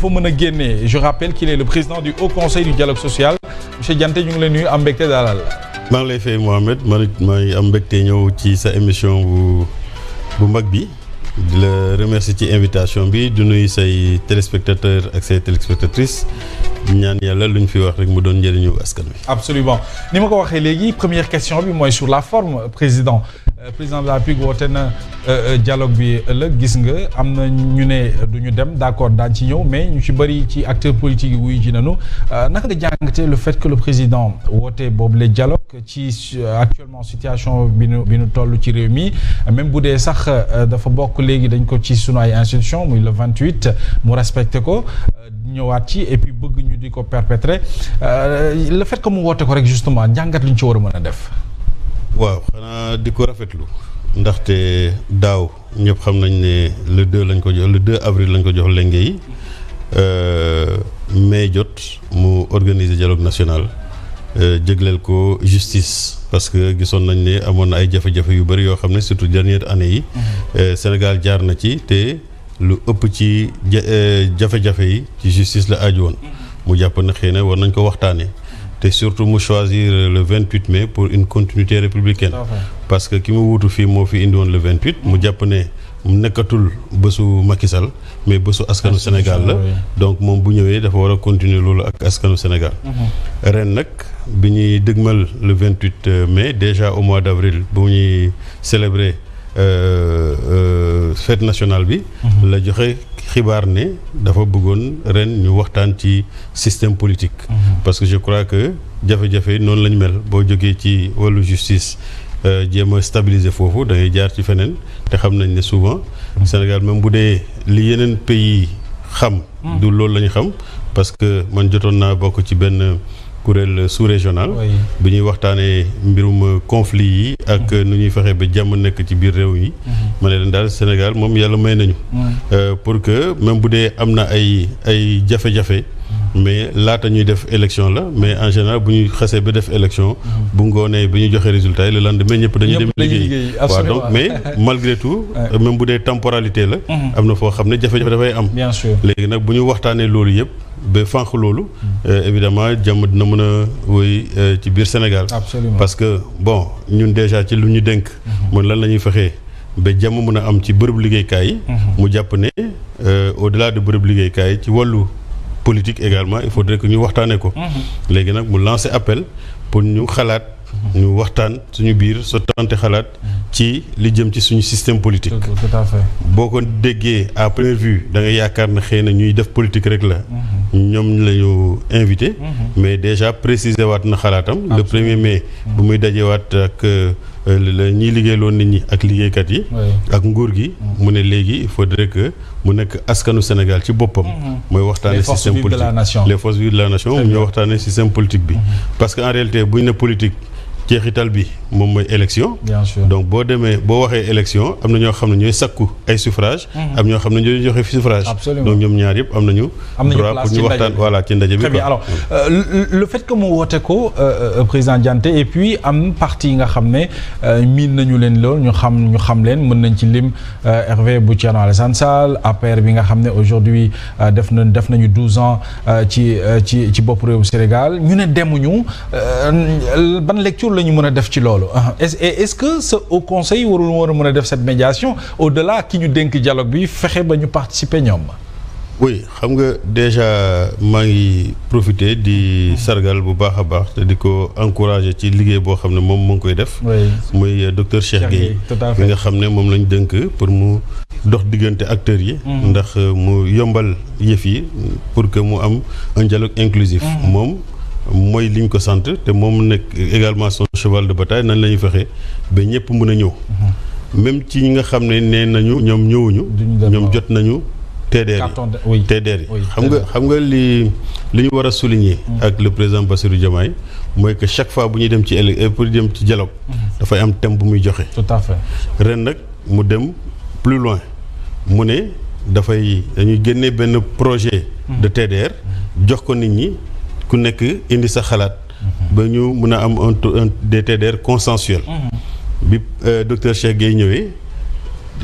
fa mën a génnee je rappelle qu'il est le président du Haut Conseil du dialogue social monsieur Dianté ñu ngi lay nuyu am mbégte dalal. maa ngi lay fay Mohamed man it maa ngi am mbégte ñëw ci sa émission bu mag bi di la remercier ci invitation bi di nuyu say téléspectateurs ak say téléspectatrices ñaan yàlla lu ñu fi wax rek mu doon njëriñu askan wi. absolument ni ma ko waxee léegi première question bi mooy sur la forme président de la République woote na dialogue bi ëllëg gis nga am na ñu ne du ñu dem d'accord daañu ci ñëw mais ñu ci bëri ci acteurs politiques yi wuyu ji nañu naka nga jàngatee le fait que le président woote boobu le dialogue ci actuellement situation bi nu toll ci réew mi même bu dee sax dafa bokk léegi dañ ko ci sunu ay institutions muy le 28 mu respecté ko ñëwaat ci et puis bëgg ñu di ko perpétrer le fait que mu woote ko rek justement njàngat li ñu ci war a mën a def. waaw xanaa di ko rafetlu ndaxte daaw ñëpp xam nañ ne le 2 avril lañ ko jox lenge yi mai jot mu organiser dialogue national jégleel ko justice parce que gisoon nañ ne amoon na ay jafe-jafe yu bëri yoo xam ne surtout dernière année yi Sénégal jaar na ci te lu ëpp ci jafe-jafe yi ci justice la aaju woon mu jàpp na xëy na war nañ ko waxtaanee te surtout mu choisir le 28 mai pour une continuité républicaine parce que ki mu wuutu fii moo fi indi woon le 28 mu jàpp ne mu nekkatul bésu Macky Sall mais bésu askanu Sénégal la donc moom bu ñëwee dafa war a continuer loolu ak askanu Sénégal ren nag bi ñuy dëgmal le 28 mai déjà au mois d'avril bu ñuy célébrer fête nationale bi la joxe xibaar ne dafa bëggoon ren ñu waxtaan ci système politique parce que je crois que jafe-jafe noonu lañ mel boo jógee ci wàllu justice jéem a stabiliser foofu da ngay jaar ci feneen te xam nañ ne souvent Sénégal même bu dee li yeneen pays xam du loolu la ñu xam parce que man jotoon naa bokk ci benn kuréel sous-régional bi ñuy waxtaanee mbirum conflit yi ak nu ñuy fexe ba jàmm nekk ci biir réew yi ma ne leen daal Sénégal moom yàlla may nañu pour que même bu dee am na ay jafe-jafe mais laata ñuy def élection la mais en général bu ñuy xasee ba def élection bu ngoonee bi ñu joxe résultat yi le lendemain ñëpp dañuy dem liggéey waaw donc mais malgré tout même bu dee temporalité la am na foo xam ne jafe-jafe dafay am bien sûr léegi nag bu ñu waxtaanee loolu yëpp ba fànq loolu évidemment jàmm dina mën a wéy ci biir Sénégal absolument parce que bon ñun déjà ci lu ñu dénk mooy lan la ñuy fexee ba jàmm mën a am ci bërëb liggéeykaay yi mu jàpp ne au-delà de bërëb liggéeykaay yi ci wàllu politique également il faudrait que ñu waxtaanee ko léegi nag mu lancer appel pour ñu xalaat ñu waxtaan suñu biir sottante xalaat ci li jëm ci suñu système politique tout à fait boo ko déggee à première vue da nga yaakaar ne xëy na ñuy def politique rek la ñoom la ñu invité mais déjà préciser waat na xalaatam le 1er mai bu muy dajewaat ak ñiy liggéeyloon nit ñi ak liggéeykat yi ak nguur gi mu ne léegi il faudrait que mu nekk askanu Sénégal ci boppam mooy waxtaane système politique les forces vives de la nation mu ñoo waxtaane système politique bi parce que en réalité buñ ne politique jeexital bi moom mooy élection donc boo demee boo waxee élection am na ñoo xam ne ñooy sakku ay suffrage am ñoo xam ne ñooy joxe suffrage donc ñoom ñaar yëpp am nañu droit pour ñu waxtaan voilà ci ndaje bi bien alors le fait que mu woote ko président Dianté et puis am parti yi nga xam ne miin nañu leen lool ñu xam leen mën nañ ci lim RV bu Thierno Alassane Sall APR bi nga xam ne aujourd'hui def nañu 12 ans ci bopp réewu Sénégal ñu ne demuñu ban lecture la ñu mën a def ci loolu est-ce que ce Haut Conseil warul war a mën a def cette médiation au-delà ki ñu dénk dialogue bi fexe ba ñu participer ñoom. oui xam nga déjà maa ngi profiter di sargal bu baax a baax te di ko encourager ci liggéey boo xam ne moom mu ngi koy def. muy docteur Cheikh Gueye mi nga xam ne moom lañ dénk pour mu dox diggante acteurs yi. ndax mu yombal yëf yi pour que mu am un dialogue inclusif. moom mooy liñ ko sant te moom nekk également son cheval de bataille nan la ñuy fexe ba ñëpp mën a ñëw même ci ñi nga xam ne nee nañu ñoom ñëwuñu ñoom jot nañu TDR yi xam nga li ñu war a souligner ak le président Bassirou Diomaye mooy que chaque fois bu ñuy dem ci pour dem ci dialogue dafay am thème bu muy joxe tout à fait ren nag mu dem plus loin mu ne dañuy génne benn projet de TDR jox ko nit ñi ku nekk indi sa xalaat ba ñu mun a am un des TDR consensuel bi docteur Cheikh Gueye ñëwee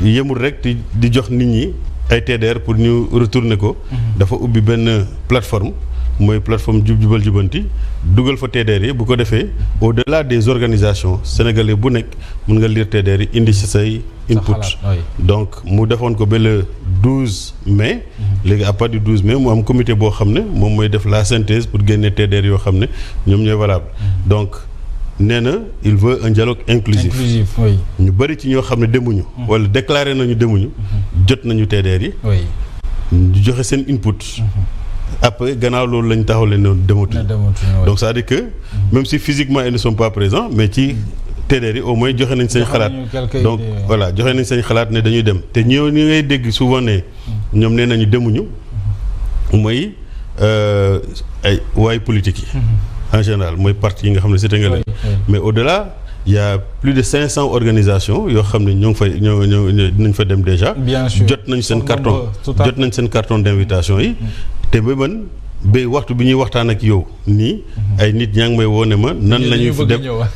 yemul rek di jox nit ñi ay TDR pour ñu retourner ko. dafa ubbi benn plateforme mooy plateforme jubal jubanti dugal fa TDR yi bu ko defee au-delà des organisations sénégalais bu nekk mën nga lire TDR yi indi ci say input donc mu defoon ko ba le 12 mai. léegi à partir du 12 mai mu am comité boo xam ne moom mooy def la synthèse pour génne TDR yoo xam ne ñoom ñooy valable donc nee na il veut un dialogue inclusif ñu bëri ci ñoo xam ne demuñu wala déclaré nañu demuñu jot nañu TDR yi ñu joxe seen input après gannaaw loolu lañ taxaw leen ne dematuñu donc c'est-à-dire que même si physiquement ils ne sont pas présents mais ci TDR yi au moins joxe nañ seen xalaat donc voilà joxe nañ seen xalaat ne dañuy dem te ñoo ñi ngay dégg souvent ne ñoom nee nañu demuñu mooy ay waay politique yi en général mooy parti yi nga xam ne cité nga leen mais au-delà il y a plus de 500 organisations yoo xam ne ñoo ngi fay ñoo dinañ fa dem déjà jot nañ seen carton d'invitation yi te ba man ba waxtu bi ñuy waxtaan ak yow nii ay nit ñaa ngi may woo ne ma nan la ñuy dem ba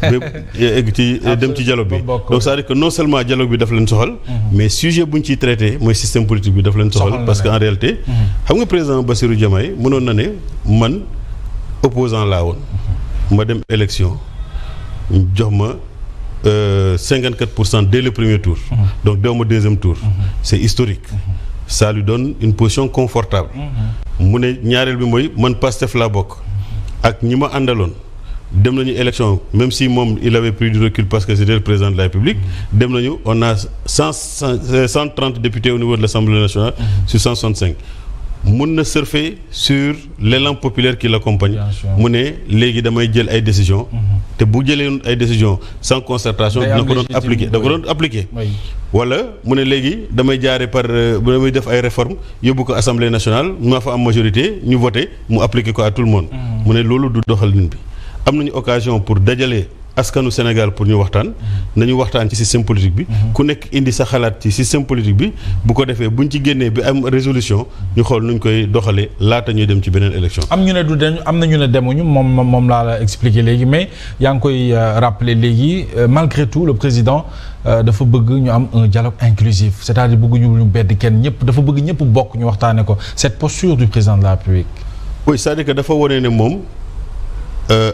egg ci dem ci dialogue bi donc c'est-à-dire que non seulement dialogue bi daf leen soxal mais sujet bu ñu ciy traité mooy système politique bi daf leen soxal parce que en réalité xam nga président Bassirou Diomaye mënoon na ne man opposant laa woon ma dem élection jox ma 54% dès le premier tour donc dew ma deuxième tour c'est historique ça lui donne une position confortable mu ne ñaareel bi mooy man Pastef laa bokk ak ñi ma àndaloon dem nañu élection même si moom il avait pris du recul parce que c'était le président de la République dem nañu on a 130 députés au niveau de l'Assemblée nationale sur 165 mun na surfer sur l'élan populaire qui l'accompagne mu ne léegi damay jël ay décisions te bu jëlee ay décisions sans concertation dina ko doon appliquer da ko doon appliquer wala mu ne léegi damay jaare par damay def ay réformes yóbbu ko Assemblée nationale maa fa am majorité ñu voté mu appliquer ko à tout le monde mu ne loolu du doxalin bi am nañu occasion pour dajale askanu Sénégal pour ñu waxtaan nañu waxtaan ci système politique bi ku nekk indi sa xalaat ci système politique bi bu ko defee buñ ci génnee bi am résolution ñu xool nuñ koy doxalee laata ñuy dem ci beneen élection. am ñu ne du dañu am na ñu ne demuñu moom laa la expliquer léegi mais yaa ngi koy rappeler léegi malgré tout le président dafa bëgg ñu am un dialogue inclusif c'est-à-dire bëgguñu ñu bedd kenn ñëpp dafa bëgg ñëpp bokk ñu waxtaanee ko cette posture du président de la République. oui c'est-à-dire que dafa wane ne moom.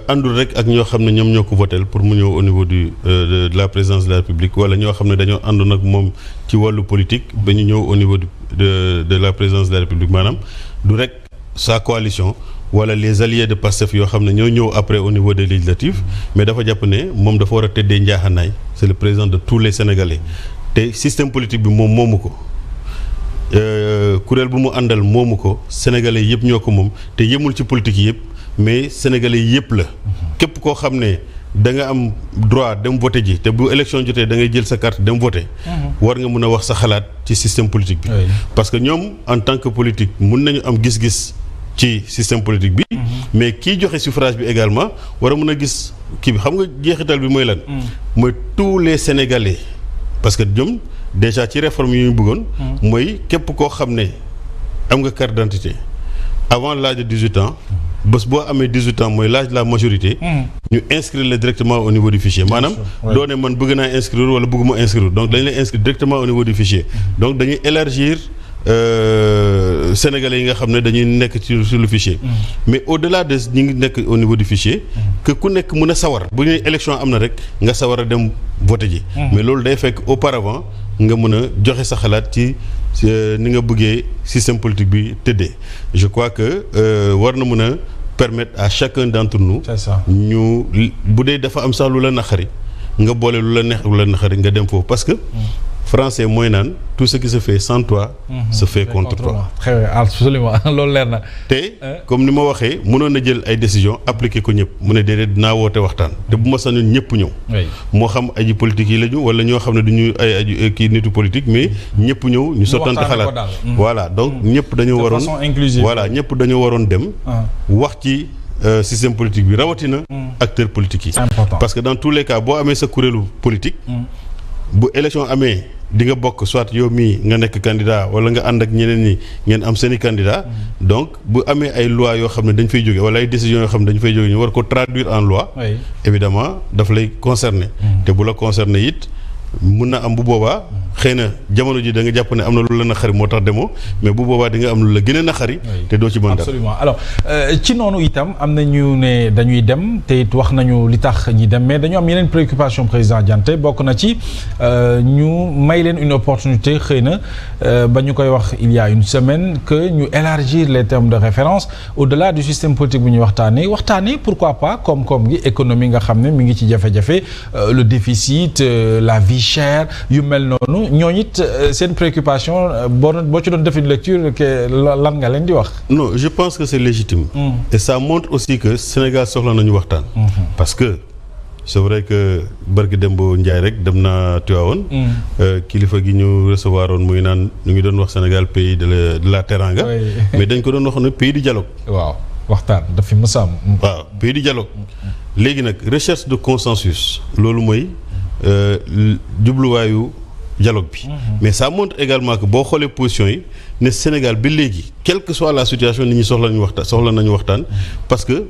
àndul rek ak ñoo xam ne ñoom ñoo ko votel pour mu ñëw au niveau de la présidence de la République wala ñoo xam ne dañoo àndoon ak moom ci wàllu politique ba ñu ñëw au niveau de la présidence de la République maanaam du rek sa coalition wala les alliés de Pastef yoo xam ne ñoo ñëw après au niveau des législatives mais dafa jàpp ne moom dafa war a tëddee njaaxanaay c'est le président de tous les Sénégalais te système politique bi moom moomu ko kuréel bu mu àndal moomu ko Sénégalais yëpp ñoo ko moom te yemul ci politique yëpp mais sénégalais yëpp la képp koo xam ne da nga am droit dem voter ji te bu élection jotee da ngay jël sa carte dem voter war nga mun a wax sa xalaat ci système politique bi parce que ñoom en tant que politique mun nañu am gis-gis ci système politique bi mais kii joxe suffrage bi également war a mun a gis kii bi xam nga jeexital bi mooy lan mooy tous les sénégalais parce que ñoom déjà ci réforme yi ñu bëggoon mooy képp koo xam ne am nga carte d'identité avant l'âge de 18 ans bés boo amee 18 ans mooy l'âge de la majorité ñu inscrire le directement au niveau du fichier maanaam doo ne man bëgg naa inscrire wala bëgguma inscrire donc dañu lay inscrire directement au niveau du fichier donc dañuy élargir sénégalais yi nga xam ne dañuy nekk sur le fichier mais au-delà de ñi ngi nekk au niveau du fichier que ku nekk mën a sawar bu ñuy élection am na rek nga sawar a dem voter ji mais loolu day fekk auparavant nga mën a joxe sa xalaat ci ni nga bëggee système politique bi tëddee je crois que war na mën a permettre à chacun d'entre nous ñu bu dee dafa am sax lu la naqari nga boole lu la neex lu la naqari nga dem foofu parce que français mooy naan tout ce qui se fait sans toi se fait contre toi. Absolument loolu leer na. te comme ni ma waxee mënoon na jël ay décisions appliquer ko ñëpp mu ne déedéet dinaa woote waxtaan te bu ma sañoon ñëpp ñëw. moo xam aji politique yi la ñu wala ñoo xam ne du ñu ay aju kii nitu politique mais ñëpp ñëw ñu sottante xalaat. voilà donc ñëpp dañoo waroon. de façon inclusive. voilà ñëpp dañoo waroon dem. wax ci système politique bi rawatina. acteurs politiques yi. parce que dans tous les cas boo amee sa kuréelu politique. bu élection amee. di nga bokk soit yow mii nga nekk candidat wala nga ànd ak ñeneen ñi ngeen am seeni candidat donc bu amee ay loi yoo xam ne dañ fay jóge wala ay décisions yoo xam ne dañu fay jóge ñu war ko traduire en loi évidemment daf lay concerner te bu la concerner it mun na am bu boobaa xëy na jamono ji da nga jàpp ne am na lu la naqari moo tax demoo mais bu boobaa di nga am lu la gën a naqari te doo ci mën dara. absolument alors ci noonu itam am na ñu ne dañuy dem te it wax nañu li tax ñi dem mais dañu am yeneen préoccupation président Dianté bokk na ci ñu may leen une opportunité xëy na ba ñu koy wax il y a une semaine que ñu élargir les termes de référence au-delà du système politique bu ñuy waxtaanee pourquoi pas koom-koom gi économie nga xam ne mi ngi ci jafe-jafe le déficit la vie chère yu mel noonu ñooñu it seen préoccupation boo ci doon def une lecture que lan nga leen di wax. non je pense que c'est légitime. Et ça montre aussi que Sénégal soxla nañu waxtaan. parce que c'est vrai que barki Dembo Ndiaye rek dem naa Tivaouane. kilifa gi ñu recevoir woon muy naan ñu ngi doon wax Sénégal pays de la teranga. mais dañ ko doon wax ne pays du dialogue. waaw waxtaan dafa mës a am. waaw pays du dialogue. léegi nag recherche de consensus loolu mooy jubluwaayu dialogue bi. mais ça montre également que boo xoolee position yi ne Sénégal bi léegi quelle que soit la situation nit ñi soxla nañu waxtaan parce que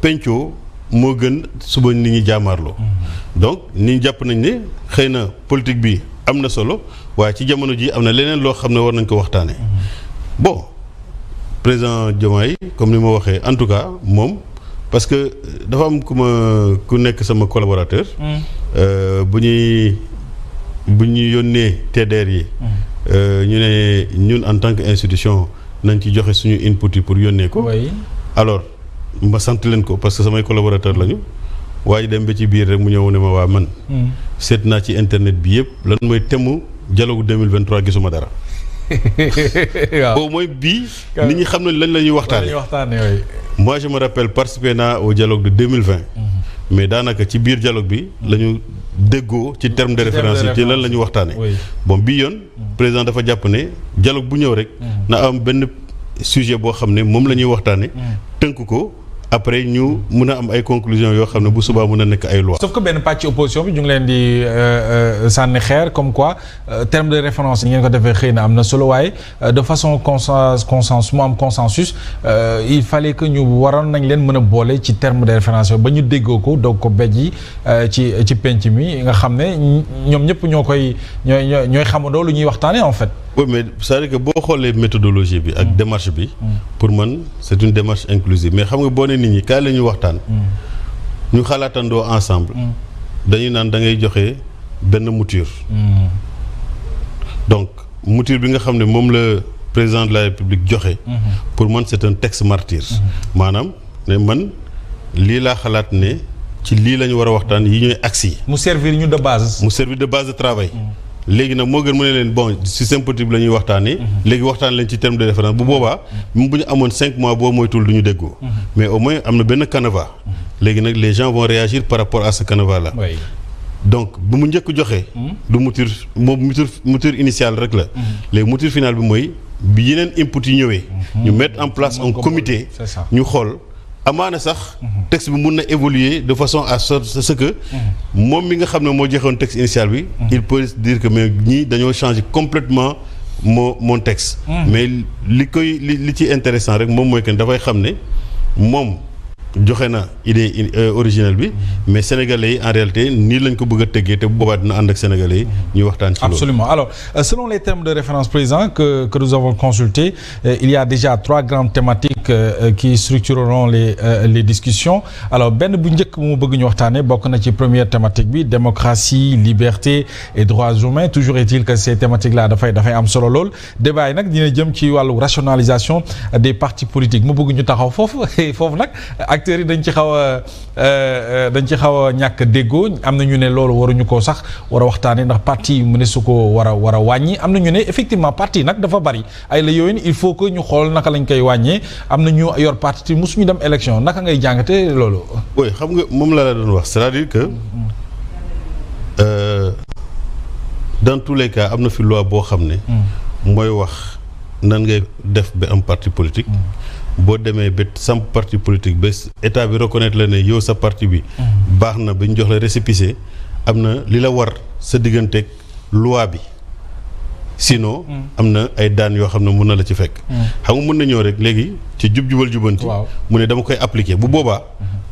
pencoo moo gën suba nit ñi jaamaarloo. donc nit ñi jàpp nañ ne xëy na politique bi am na solo waaye ci jamono ji am na leneen loo xam ne war nañ ko waxtaanee. bon président Diomaye comme ni ma waxee en tout cas moom parce que dafa am ku nekk sama collaborateur. bu ñuy yónnee TDR yi. ñu ne ñun en tant que institution nañ ci joxe suñu input yi pour yónnee ko. alors ma sant leen ko parce que samay collaborateur lañu. waaye dem ba ci biir rek mu ñëw ne ma waa man. seet naa ci internet bi yëpp lan mooy thème dialogue 2023 gisuma dara. waaw boobu mooy bii. nit ñi xam nañ lañ la ñuy waxtaanee. moi je me rappelle participer naa au dialogue de 2020. mais daanaka ci biir dialogue bi la ñu déggoo ci terme de référence yi ci lan la ñu waxtaanee. bon bii yoon président dafa jàpp ne dialogue bu ñëw rek. na am benn sujet boo xam ne moom la ñuy waxtaanee. tënk ko. après ñu mun a am ay conclusions yoo xam ne bu subaa mun a nekk ay loi. sauf que benn pàcc opposition bi ñu ngi leen di sànni xeer comme quoi terme de référence yi ngeen ko defee xëy na am na solo waaye de façon consensus mu am consensus il fallait que ñu waroon nañ leen mën a boole ci terme de référence ba ñu déggoo ko doog ko bej yi ci penc mi nga xam ne ñoom ñëpp ñooy xamandoo lu ñuy waxtaanee en fait. oui mais c'est-à-dire que boo xoolee méthodologie bi ak démarche bi. pour man c'est une démarche inclusive mais xam nga boo ne nit ñi kaay la ñuy waxtaan. ñu xalaatandoo ensemble. dañuy naan da ngay joxe benn mouture. donc mouture bi nga xam ne moom la président de la République joxe. pour man c'est un texte martyr. maanaam ne man lii laa xalaat ne ci lii la ñu war a waxtaan yi ñooy axes yi. mu servir ñu de base. mu servir de base de travail. léegi nag moo gën mu ne leen bon système politique la ñuy waxtaanee. léegi waxtaan leen ci terme de référence bu boobaa. même bu ñu amoon 5 mois boo moytul du ñu déggoo. mais au moins am na benn canevas. léegi nag les gens vont réagir par rapport à ce canevas là. Oui. donc bu mu njëkk joxe. du mouture moom mouture initiale rek la. léegi mouture finale bi mooy bi yeneen input yi ñëwee. ñu mettre en place un comité. ñu xool. amaana sax texte bi mun na évoluer de façon à ce que moom mi nga xam ne moo joxoon texte initial bi il peut dire que mais ñii dañoo changer complètement mon texte mais li ci intéressant rek moom mooy que dafay xam ne moom joxe na idée originelle bi mais sénégalais yi en réalité nii lañ ko bëgg a teggee te bu boobaa dina ànd ak sénégalais yi ñuy waxtaan ci loolu. Absolument. Alors selon les termes de référence président que nous avons consultés il y a déjà 3 grandes thématiques qui structureront les discussions alors benn bu njëkk mu bëgg ñu waxtaanee bokk na ci première thématique bi démocratie liberté et droits humains toujours est-il que ces thématiques là dafay am solo lool débat yi nag dina jëm ci wàllu rationalisation des partis politiques mu bëgg ñu taxaw foofu nag acteurs yi dañ ci xaw a ñàkk déggoo am na ñu ne loolu waruñu ko sax war a waxtaanee ndax parti yi mu ne su ko war a wàññi am na ñu ne effectivement parti nag dafa bari ay la yooyu il faut que ñu xool naka lañ koy wàññee am na ñu yor parti mosuñu dem élection naka ngay jàngate loolu. oui xam nga moom la doon wax c'est-à-dire que dans tous les cas am na fi loi boo xam ne. mooy wax nan ngay def ba am parti politique. boo demee ba sam parti politique ba état bi reconnaître la ne yow sa parti bi. baax na ba ñu jox la récépissé am na li la war sa digganteeg loi bi sinon. am na ay daan yoo xam ne mun na la ci fekk. xam nga mun na ñëw rek léegi ci jubal jubanti. mu ne dama koy appliquer bu boobaa.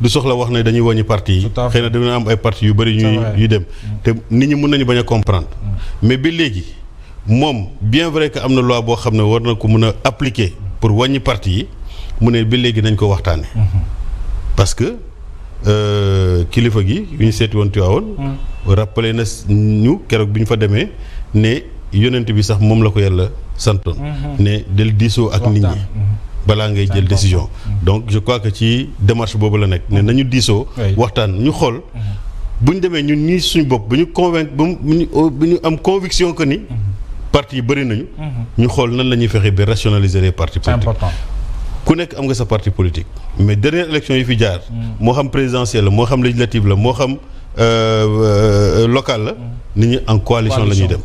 du soxla wax ne dañuy wàññi parti yi xëy na dina am ay parti yu bëri yu dem te nit ñi mën nañu bañ a comprendre mais ba léegi moom bien vrai que am na loi boo xam ne war na ko mën a appliquer pour wàññi parti yi mu ne ba léegi nañ ko waxtaane parce que kilifa gi yu ñu seeti woon Tiwaawoon rappelé na ñu keroog bi ñu fa demee ne yonent bi sax moom la ko yàlla santoon ne del diisoo ak nit ñi balaa ngay jël décision donc je crois que ci démarche boobu la nekk ne nañu diisoo waxtaan ñu xool bu ñu demee ñun ñii suñu bopp bu ñu convaincre bu ñu am conviction que ni parti yi bëri nañu ñu xool nan la ñuy fexe ba rationaliser les partis politiques ku nekk am nga sa parti politique mais dernière élection yi fi jaar moo xam présidentielle la moo xam législative la moo xam local la nit ñi en coalition la ñuy dem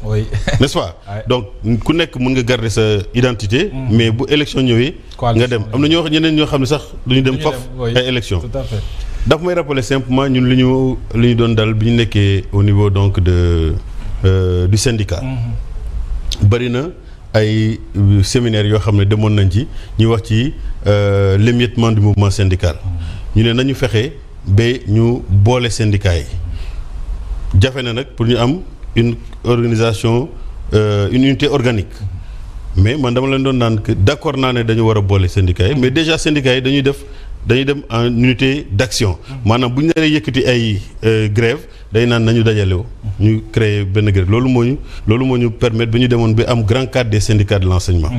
n'est-ce pas donc ku nekk mën nga garder sa identité mais bu élection ñëwee nga dem am na ñeneen ñoo xam ne sax duñu dem faf ay élection daf may rappeler simplement ñun li ñu doon dal bi ñu nekkee au niveau donc du syndicat bëri na ay séminaires yoo xam ne demoon nañ ci ñuy wax ci l'émiettement du mouvement syndical ñu ne nañu fexe ba ñu boole syndicats yi jafe na nag pour ñu am une organisation une unité organique mais man dama leen doon naan que d'accord naa ne dañu war a boole syndicats yi mais déjà syndicats yi dañuy dem en unité d'action maanaam bu ñu naree yëkkati ay grève day naan nañu dajalew ñu créer benn grève loolu moo ñu permettre ba ñu demoon ba am grand cadre des syndicats de l'enseignement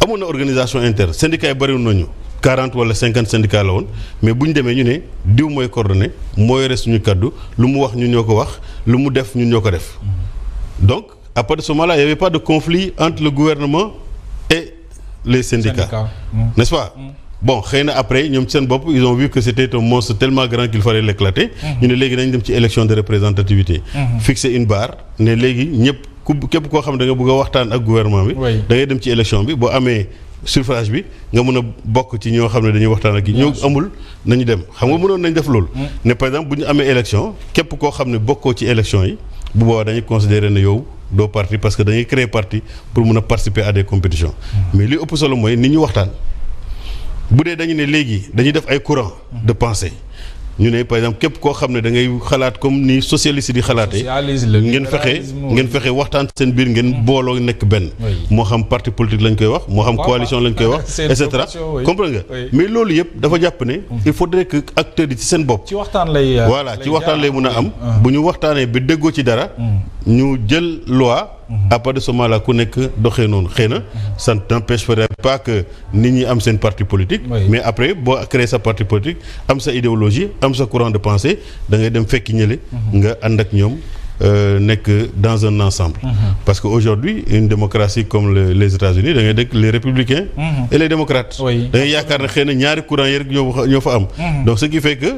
amoon na organisation interne syndicats yi bëriwoon nañu 40 wala 50 syndicats la woon mais bu ñu demee ñu ne diw mooy coordonné moo yore suñu kaddu lu mu wax ñun ñoo ko wax lu mu def ñun ñoo ko def donc à partir de ce moment-là il y avait pas de conflit entre le gouvernement et les syndicats n'est-ce pas bon xëy na après ñoom seen bopp ils ont vu que c'était un monstre tellement grand qu'il fallait l'éclater ñu ne léegi nañ dem ci élection de représentativité fixer une barre ne léegi ñëpp képp koo xam ne da nga bëgg a waxtaan ak gouvernement bi da ngay dem ci élection bi boo amee suffrage bi nga mën a bokk ci ñoo xam ne dañuy waxtaan ak yi ñoo amul nañu dem xam nga mënoon nañ def loolu ne par exemple bu ñu amee élection képp koo xam ne bokkoo ci élection yi bu boobaa dañuy considérer ne yow doo parti parce que dañuy créer parti pour mën a participer à des compétitions mais li ëpp solo mooy nit ñu waxtaan bu dee dañu ne léegi dañuy def ay courant de pensée ñu ne par exemple képp koo xam ne da ngay xalaat comme ni socialiste di xalaatee ngeen fexe waxtaan seen biir ngeen booloo nekk benn moo xam parti politique lañ koy wax moo xam coalition lañ koy wax et cetera comprendre nga mais loolu yëpp dafa jàpp ne il faudrait que acteurs yi ci seen bopp ci waxtaan lay mën a am bu ñu waxtaanee ba déggoo ci dara ñu jël loi à partir de ce moment-là ku nekk doxee noonu xëy na ça n'empêcherait pas que nit ñi am seen parti politique mais après boo créer sa parti politique am sa idéologie am sa courant de pensée da ngay dem fekki ñële nga ànd ak ñoom nekk dans un ensemble parce que aujourd'hui une démocratie comme les États-Unis da ngay dégg les républicains et les démocrates da ngay yaakaar ne xëy na ñaari courant yi rek ñoo fa am donc ce qui fait que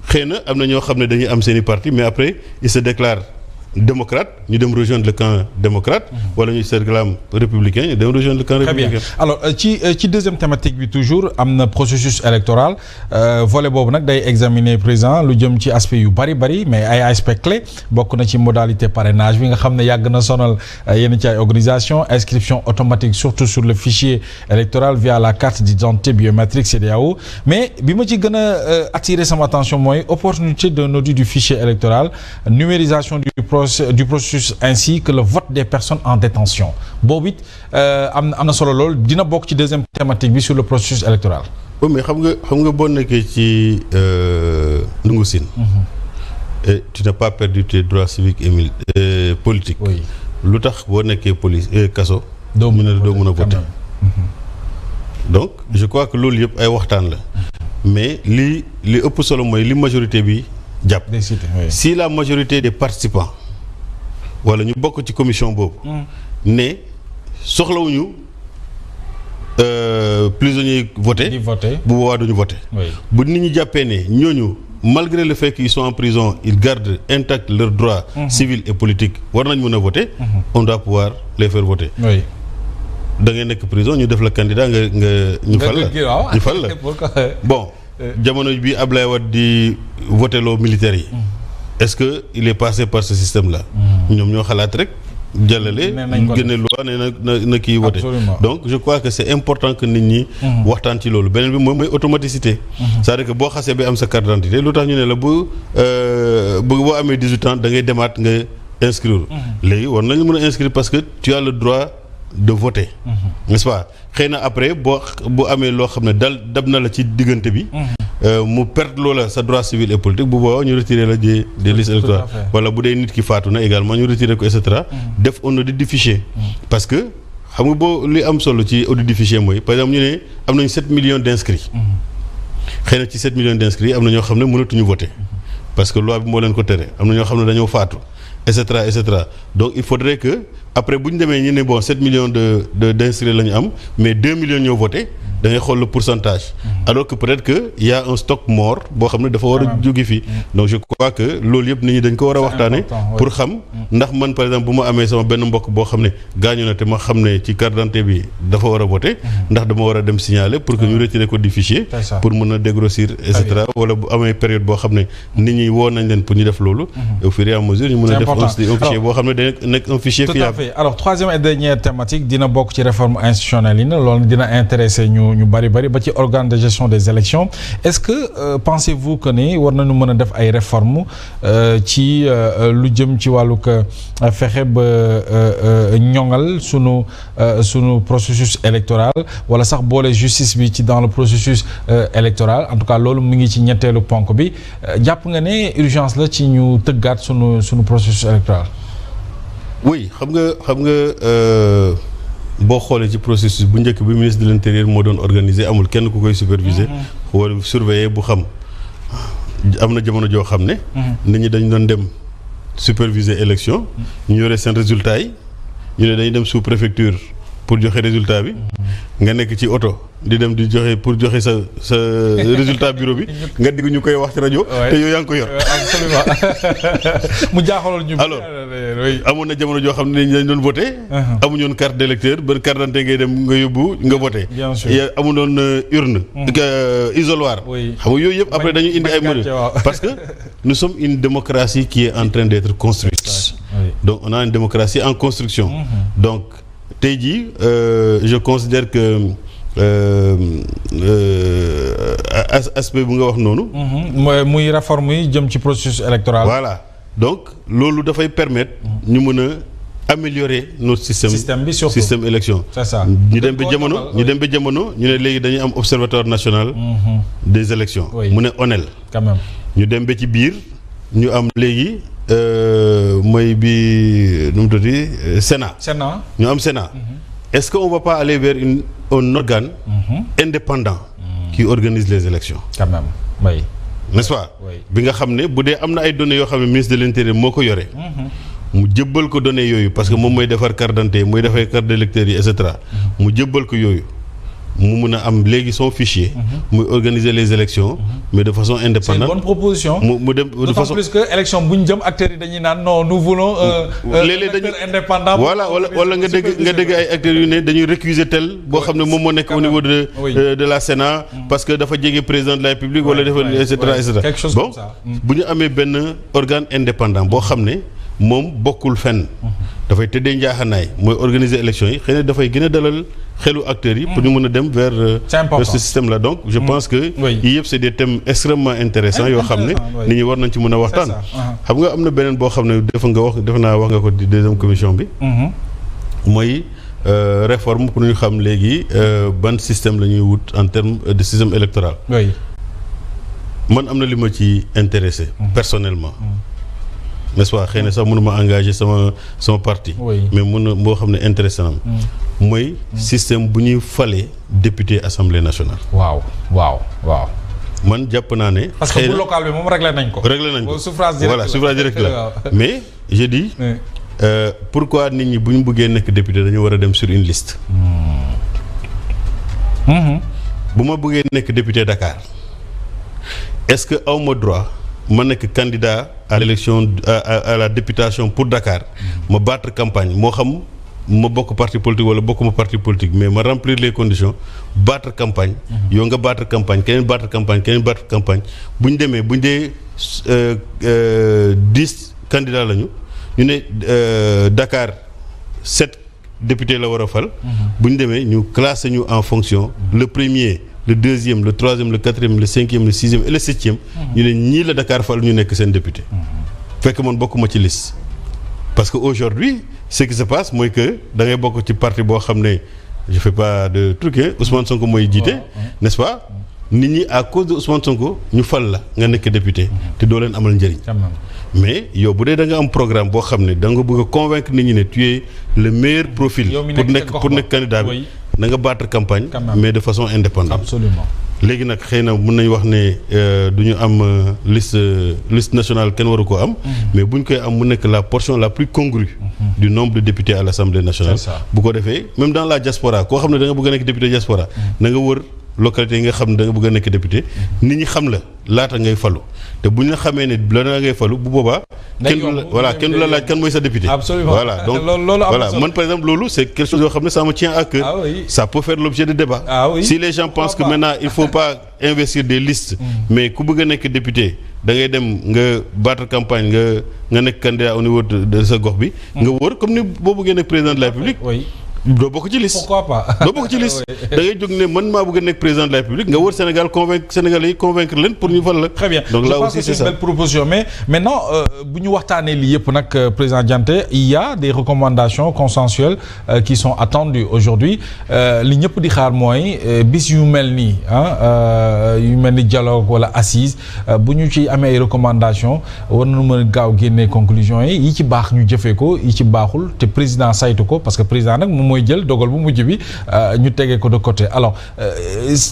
xëy na am na ñoo xam ne dañuy am seen i parti mais après ils se déclarent démocrate ñu dem rejoindre le camp démocrate wala ñu se réclame républicain ñu dem rejoindre le camp républicain. Très bien. Alors ci deuxième thématique bi toujours am na processus électoral volet boobu nag day examiner président lu jëm ci aspect yu bari mais ay aspect clé bokk na ci modalité parrainage bi nga xam ne yàgg na sonal yenn ci ay organisation inscription automatique surtout sur le fichier électoral via la carte d'identité biométrique CEDEAO mais bi ma ci gën a attirer sama attention mooy opportunité d'un audit du fichier électoral numérisation du processus ainsi que le vote des personnes en détention boobu it am na solo lool dina bokk ci deuxième thématique bi sur le processus électoral. oui mais xam nga boo nekkee ci Ndungu Sine. et tu n'as pas perdu tes droits civiques et politiques. oui lu tax boo nekkee police kaso. doo mën a voter. donc je crois que loolu yëpp ay waxtaan la. mais li ëpp solo mooy li majorité bi jàpp. si la majorité des participants. wala ñu bokk ci commission boobu. ne soxlawuñu prisonniers voté. bu boobaa duñu voté. bu nit ñi jàppee ne ñooñu malgré le fait qu'ils sont en prison ils gardent intact leurs droits civils et politiques war nañ mën a voter. on doit pouvoir les faire voter. da ngay nekk prison ñu def la candidat nga ñu fal la bon jamono bi Ablaye Wade di voté loo militaires yi. est-ce que il est passé par ce système là. ñoom ñoo xalaat rek jàllale génne loi ne na kii wote donc je crois que c'est important que nit ñi waxtaan ci loolu beneen bi mooy automaticité c'est-à-dire que boo xasee bi am sa carte d'identité lu tax ñu ne la boo amee 18 ans da ngay demaat nga inscrire léegi war nañu mën a inscrire parce que tu as le droit de voter n'est-ce pas xëy na après boo amee loo xam ne dab na la ci diggante bi mu perdre loola sa droit civil et politique bu boobaa ñu retiré la des listes électorales wala bu dee nit ki faatu na également ñu retiré ko et cetera def on audit du fichier parce que xam nga boo li am solo ci audit du fichier mooy par exemple ñu ne am nañu 7 millions d'inscrits xëy na ci 7 millions d'inscrits am na ñoo xam ne mënatuñu voter parce que loi bi moo leen ko tere am na ñoo xam ne dañoo faatu et cetera donc il faudrait que après bu ñu demee ñu ne bon 7 millions d'inscrits la ñu am mais 2 millions ñoo voté da ngay xool le pourcentage alors que peut-être que y a un stock mort boo xam ne dafa war a jóge fii donc je crois que loolu yëpp nit ñi dañ ko war a waxtaane pour xam ndax man par exemple bu ma amee sama benn mbokk boo xam ne gaañu na te ma xam ne ci carte d'identité bi dafa war a voté ndax dama war a dem signaler pour que ñu retirer ko du fichier pour mën a dégrossir et cetera wala bu amee période boo xam ne nit ñi woo nañ leen pour ñu def loolu au fur et à mesure ñu mën a def un fichier boo xam ne day nekk un fichier fiable. Alors troisième et dernière thématique dina bokk ci réforme institutionnelle yi na loolu dina intéressé ñu bari ba ci organe de gestion des élections est-ce que pensez-vous que ni war nañu mën a def ay réformes ci lu jëm ci wàllug fexe ba ñoŋal sunu processus électoral wala sax boole justice bi ci dans le processus électoral en tout cas loolu mu ngi ci ñetteelu ponk bi jàpp nga ne urgence la ci ñu tëggaat sunu processus électoral. oui xam nga boo xoolee ci processus bu njëkk bi ministre de l'intérieur moo doon organiser amul kenn ku koy superviser wala surveiller bu xam am na jamono joo xam ne nit ñi dañu doon dem superviser élection ñu yore seen résultat yi ñu ne dañuy dem sous préfecture pour joxe résultat bi nga nekk ci oto di dem di joxe pour joxe sa résultat bureau bi nga digg ñu koy wax ci rajo te yow yaa ngi ko yor absolument mu jaaxaloon ñu alors amoon na jamono joo xam ne dañ doon voté amuñu woon carte d'électeur ba carte d'identité ngay dem nga yóbbu nga voté amuñu woon urne isoloir xam nga yooyu yëpp après dañu indi ay mesures parce que nous sommes une démocratie qui est en train d'être construite donc on a une démocratie en construction donc tey jii je considère que aspect bu nga wax noonu. muy réforme yi jëm ci processus électoral. voilà donc loolu dafay permettre ñu mën a améliorer notre système bi surtout système élection. c'est ça ñu dem ba jamono ñu ne léegi dañuy am observatoire national. des élections mu ne ONEL. quand même ñu dem ba ci biir ñu am léegi. mooy bi nu mu tuddati Sénat. ñu am Sénat. Est-ce qu'on va pas aller vers un organe indépendant qui organise les élections? Quand même, oui. N'est-ce pas? bi nga xam ne bu dee am na ay données yoo xam ne ministre de l'Intérieur moo ko yore. mu jëbbal ko données yooyu parce que moom mooy defar carte d'identité mooy defar carte d'électeur yi et cetera. mu jëbbal ko yooyu. mu mun a am léegi son fichier. muy organiser les élections. mais de façon indépendante. C'est une bonne proposition. mu dem de façon plus que élection bu ñu jëm acteurs yi dañuy naan non nous voulons. léeg-léeg dañuy indépendant. voilà wala nga dégg ay acteurs yu ne dañuy récuser tel boo xam ne moom moo nekk au niveau de la Sénat. parce que dafa jege président de la République wala dafa et cetera et cetera. quelque chose comme ça. bu ñu amee benn organe indépendant boo xam ne moom bokkul fenn. dafay tëddee njaaxanaay mooy organiser élection yi xëy na dafay gën a dalal xelu acteurs yi pour ñu mën a dem vers ce système là donc je pense que yii yëpp c'est des thèmes extrêmement intéressants yoo xam ne nit ñi war nañ ci mën a waxtaan xam nga am na beneen boo xam ne defe naa wax nga ko di deuxième commission bi mooy réforme pour ñu xam léegi ban système la ñuy wut en termes de système électoral man am na li ma ci intéressé personnellement n'est-ce pas xëy na sax mënuma engagé sama parti mais mën na boo xam ne intéressé na mooy système bu ñuy falee député assemblée nationale waaw man jàpp naa ne parce que bu local bi moom réglé nañ ko suffrage direct la mais je dis pourquoi nit ñi bu ñu bëggee nekk député dañu war a dem sur une liste bu ma bëggee nekk député Dakar est-ce que awma droit ma nekk candidat à l'élection à la députation pour Dakar ma battre campagne moo xam ma bokk parti politique wala bokkuma parti politique mais ma remplir les conditions battre campagne yow nga battre campagne keneen battre campagne bu ñu demee bu ñu dee 10 candidats lañu ñu ne Dakar 7 députés la war a fal. bu ñu demee ñu classé ñu en fonction le premier le deuxième le troisième le quatrième le cinquième le sixième et le septième. ñu ne ñii la Dakar fal ñu nekk seen député. fekk man bokkuma ci liste. parce que aujourd'hui ce qui se passe mooy que da ngay bokk ci parti boo xam ne je fais pas de truc Ousmane Sonko mooy jiite. n'est-ce pas nit ñi à cause de Ousmane Sonko ñu fal la nga nekk député. te doo leen amal njëriñ. mais yow bu dee da nga am programme boo xam ne da nga bëgg a convaincre nit ñi ne tu es le meilleur profil. pour nekk candidat bi da nga battre campagne. mais de façon indépendante. Absolument. léegi nag xëy na mën nañu wax ne du ñu am liste nationale kenn waru ko am. mais bu ñu koy am mu nekk la portion la plus congrue. du nombre de députés à l'Assemblée nationale. bu ko defee même dans la diaspora koo xam ne da nga bëgg a nekk député diaspora. na nga wër localité yi nga xam ne da nga bëgg a nekk député. nit ñi xam la laata ngay falu te bu ñu la xamee ne la ngay falu bu boobaa. kenn du la laaj kan mooy sa député. Absolument. Voilà donc voilà man par exemple loolu c'est quelque chose yoo xam ne ça me tient à cœur. Ah oui. Ça peut faire l'objet de débat. Ah oui. Si les gens pensent que maintenant il faut pas investir des listes. mais ku bëgg a nekk député da ngay dem nga battre campagne nga nekk candidat au niveau de sa gox bi. nga wër comme ni boo bëggee nekk président de la République. Oui. doo bokk ci liste. Pourquoi pas. doo bokk ci liste da ngay jóg ne man maa bëgg a nekk président de la République nga wër Sénégal Sénégalais yi convaincre leen pour ñu fal la. Très bien. Donc je là pense aussi que c'est c'est une ça. belle proposition mais maintenant bu ñu waxtaanee lii yëpp nag président Dianté il y a des recommandations consensuelles qui sont attendues aujourd'hui li ñëpp di xaar mooy bis yu mel nii yu mel ni dialogue wala assise bu ñu ci amee ay recommandations war nañu mën a gaaw génnee conclusions yi ci baax ñu jëfee ko yi ci baaxul te président saytu ko parce que président nag moom mooy jël dogal bu mujj bi ñu tegee ko de côté alors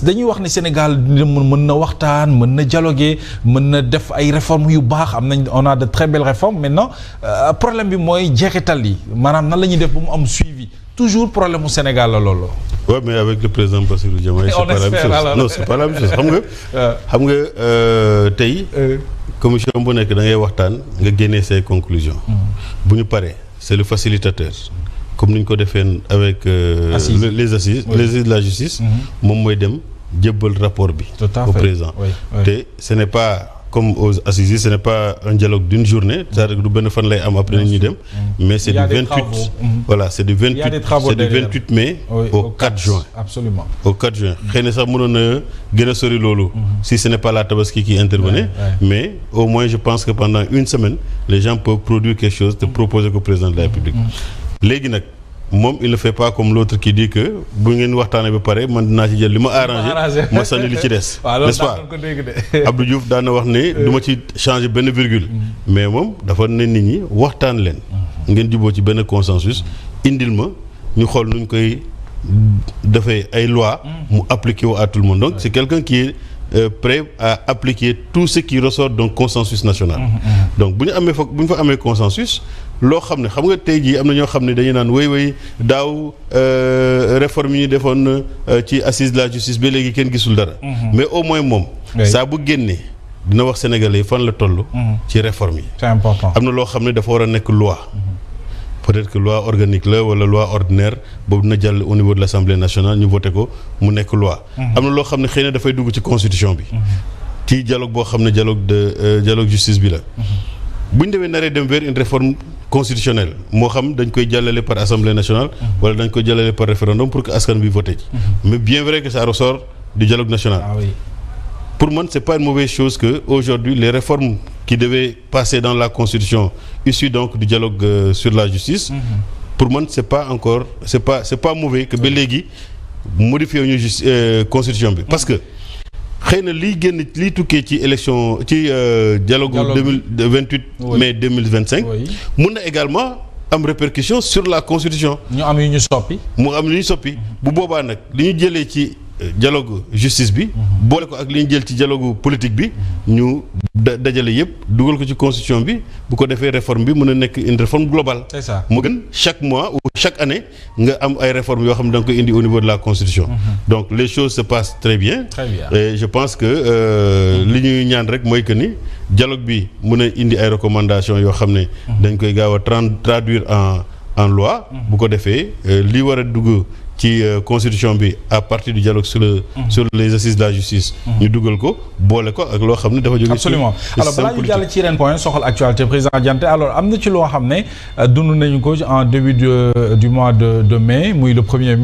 dañuy wax ne Sénégal mën na waxtaan mën na dialoguer mën na def ay réformes yu baax am nañ on a de très belles réformes maintenant problème bi mooy jeexital yi maanaam nan la ñuy def ba mu am suivi toujours problème mu Sénégal la loolu. Ouais, mais avec le président Bassirou Diomaye c'est pas la même chose. Alors. Non c'est pas la même chose xam nga tey commission bu nekk da ngay waxtaan nga génnee say conclusions. bu ñu paree c'est le facilitateur. comme ni ñu ko defee avec les assises de la justice moom mooy dem jébbal rapport bi au président te ce n'est pas comme aux assises ce n'est pas un dialogue d'une journée c'est-à-dire du benn fan lay am après nañuy dem mais c'est du 28 voilà c'est du 28 mai au 4 juin absolument au 4 juin xëy na sax mënoon na gën a sori loolu si ce n'est pas la Tabaski qui intervenait mais au moins je pense que pendant une semaine les gens peuvent produire quelque chose te proposer ko président de la République léegi nag moom il ne fait pas comme l'autre qui dit que bu ngeen waxtaanee ba pare man dinaa ci jël li ma arrangé ma sànni li ci des n'est-ce pas Abdou Diouf daan na wax ne du ma ci changer benn virgule mais moom dafa ne nit ñi waxtaan leen ngeen juboo ci benn consensus indil ma ñu xool nuñ koy defee ay loi mu appliquer wu à tout le monde donc c'est quelqu'un qui est prêt à appliquer tout ce qui ressort d'un consensus national donc bu ñu fa amee consensus loo xam ne xam nga tey jii am na ñoo xam ne dañuy naan wéy daaw réforme yi ñu defoon ci assise de la justice ba léegi kenn gisul dara mais au moins moom saa bu génnee dina wax sénégalais yi fan la toll ci réforme yi c'est important am na loo xam ne dafa war a nekk loi peut-être que loi organique la wala loi ordinaire boobu dina jàll au niveau de l'Assemblée nationale ñu voté ko mu nekk loi am na loo xam ne xëy na dafay dugg ci constitution bi ci dialogue boo xam ne dialogue justice bi la bu ñu demee naree dem vers une réforme constitutionnelle moo xam dañ koy jàllale par Assemblée nationale wala dañ koy jàllale par référendum pour que askan bi voté ci mais bien vrai que ça ressort du dialogue national pour moi c'est pas une mauvaise chose que aujourd'hui les réformes qui devaient passer dans la constitution issues donc du dialogue sur la justice pour moi c'est pas mauvais que ba léegi modifier ñu constitution bi parce que xëy na liy génn liy tukkee ci élection ci dialogue 28 mai 2025 mun na également am répercussion sur la constitution ñu am yu ñu soppi bu boobaa nag li ñu jëlee ci dialogue justice bi boole ko ak li ñu jël ci dialogue politique bi ñu dajale yëpp dugal ko ci constitution bi bu ko defee réforme bi mën a nekk une réforme globale c'est ça mu gën chaque mois ou chaque année nga am ay réformes yoo xam ne da nga koy indi au niveau de la constitution donc les choses se passent très bien et je pense que li ñuy ñaan rek mooy que ni dialogue bi mën a indi ay recommandations yoo xam ne dañ koy gaaw a traduire en loi bu ko defee li war a dugg ci constitution bi à partir du dialogue sur les assises de la justice. ñu dugal ko boole ko ak loo xam ne dafa jóge. absolument alors balaa ñu jàll ci yeneen point soxal actualité président Dianté alors am na ci loo xam ne dund nañu ko en début du mois de mai muy le 1er mai.